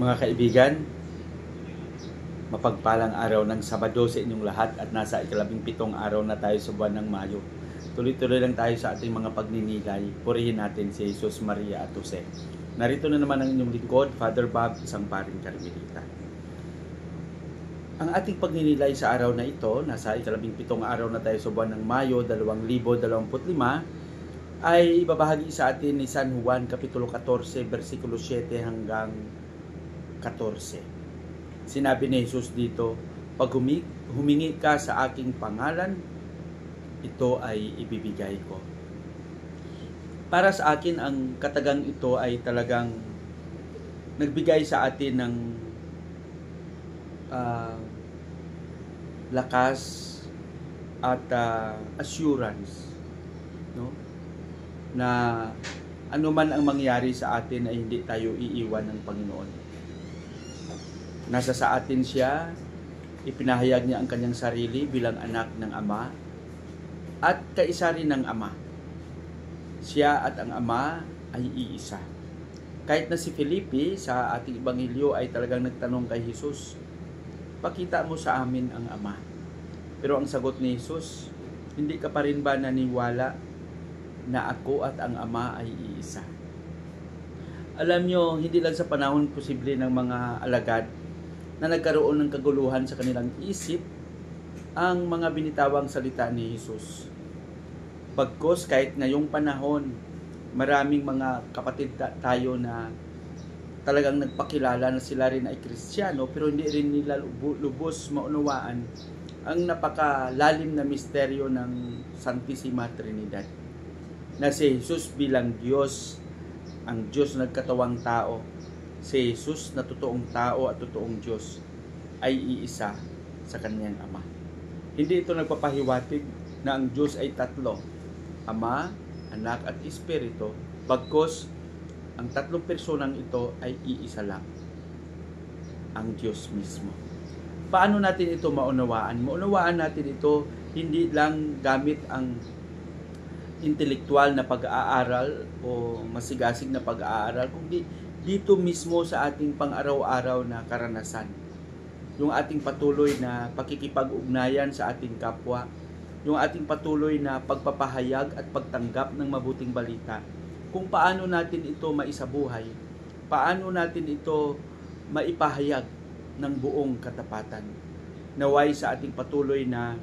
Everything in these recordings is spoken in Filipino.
Mga kaibigan, mapagpalang araw ng Sabado sa inyong lahat at nasa ika-17 araw na tayo sa buwan ng Mayo. Tuloy-tuloy lang tayo sa ating mga pagninilay. Purihin natin si Jesus, Maria at Jose. Narito na naman ang inyong lingkod, Father Bob, isang paring Karmelita. Ang ating pagninilay sa araw na ito, nasa ika-17 araw na tayo sa buwan ng Mayo, 2025, ay ibabahagi sa atin ni San Juan, Kapitulo 14, versikulo 7 hanggang 14. Sinabi ni Jesus dito, pag humingi ka sa aking pangalan, ito ay ibibigay ko. Para sa akin, ang katagang ito ay talagang nagbigay sa atin ng lakas at assurance, no? Na anuman ang mangyari sa atin ay hindi tayo iiwan ng Panginoon. Nasa sa atin siya, ipinahayag niya ang kanyang sarili bilang anak ng Ama at kaisa rin ng Ama. Siya at ang Ama ay iisa. Kahit na si Felipe sa ating ebanghelyo ay talagang nagtanong kay Jesus, pakita mo sa amin ang Ama. Pero ang sagot ni Jesus, hindi ka pa rin ba naniwala na ako at ang Ama ay iisa? Alam nyo, hindi lang sa panahon posible ng mga alagad na nagkaroon ng kaguluhan sa kanilang isip ang mga binitawang salita ni Jesus. Pagkos kahit ngayong panahon, maraming mga kapatid tayo na talagang nagpakilala na sila rin ay Kristiyano, pero hindi rin nila lubos maunawaan ang napakalalim na misteryo ng Santissima Trinidad. Na si Jesus bilang Diyos, ang Diyos na nagkatawang tao, si Jesus na totoong tao at totoong Diyos ay iisa sa kanyang Ama. Hindi ito nagpapahiwatig na ang Diyos ay tatlo, Ama, Anak at Espiritu, bagkus ang tatlong personang ito ay iisa lang, ang Diyos mismo. Paano natin ito maunawaan? Maunawaan natin ito hindi lang gamit ang intelektual na pag-aaral o masigasig na pag-aaral, kundi dito mismo sa ating pang-araw-araw na karanasan. Yung ating patuloy na pakikipag-ugnayan sa ating kapwa, yung ating patuloy na pagpapahayag at pagtanggap ng mabuting balita, kung paano natin ito maisabuhay, paano natin ito maipahayag ng buong katapatan. Naway sa ating patuloy na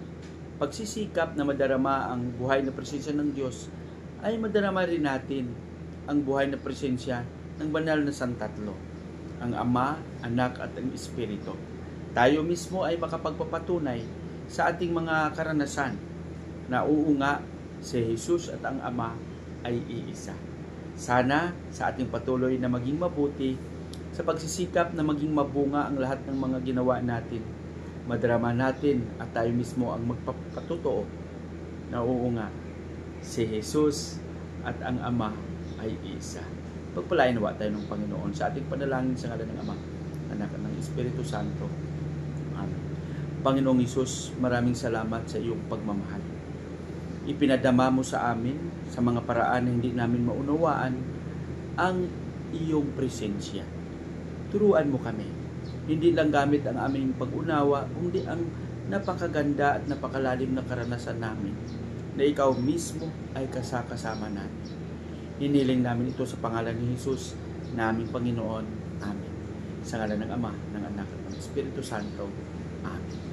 pagsisikap na madarama ang buhay na presensya ng Diyos, ay madarama rin natin ang buhay na presensya ng banal na Santatlo, ang Ama, Anak at ang Espiritu. Tayo mismo ay makapagpapatunay sa ating mga karanasan na uunga si Jesus at ang Ama ay iisa. Sana sa ating patuloy na maging mabuti, sa pagsisikap na maging mabunga ang lahat ng mga ginawa natin, madarama natin at tayo mismo ang magpapatotoo na uunga si Jesus at ang Ama ay isa. Pagpalain nawa tayo ng Panginoon sa ating panalangin sa ngalan ng Ama, Anak at ng Espiritu Santo. Amen. Panginoong Hesus, maraming salamat sa iyong pagmamahal. Ipinadama mo sa amin sa mga paraan na hindi namin maunawaan ang iyong presensya. Turuan mo kami, hindi lang gamit ang aming pag-unawa, kundi ang napakaganda at napakalalim na karanasan namin na ikaw mismo ay kasama namin. Hiniling namin ito sa pangalan ni Jesus, naming Panginoon. Amen. Sa ngalan ng Ama, ng Anak at ng Espiritu Santo. Amen.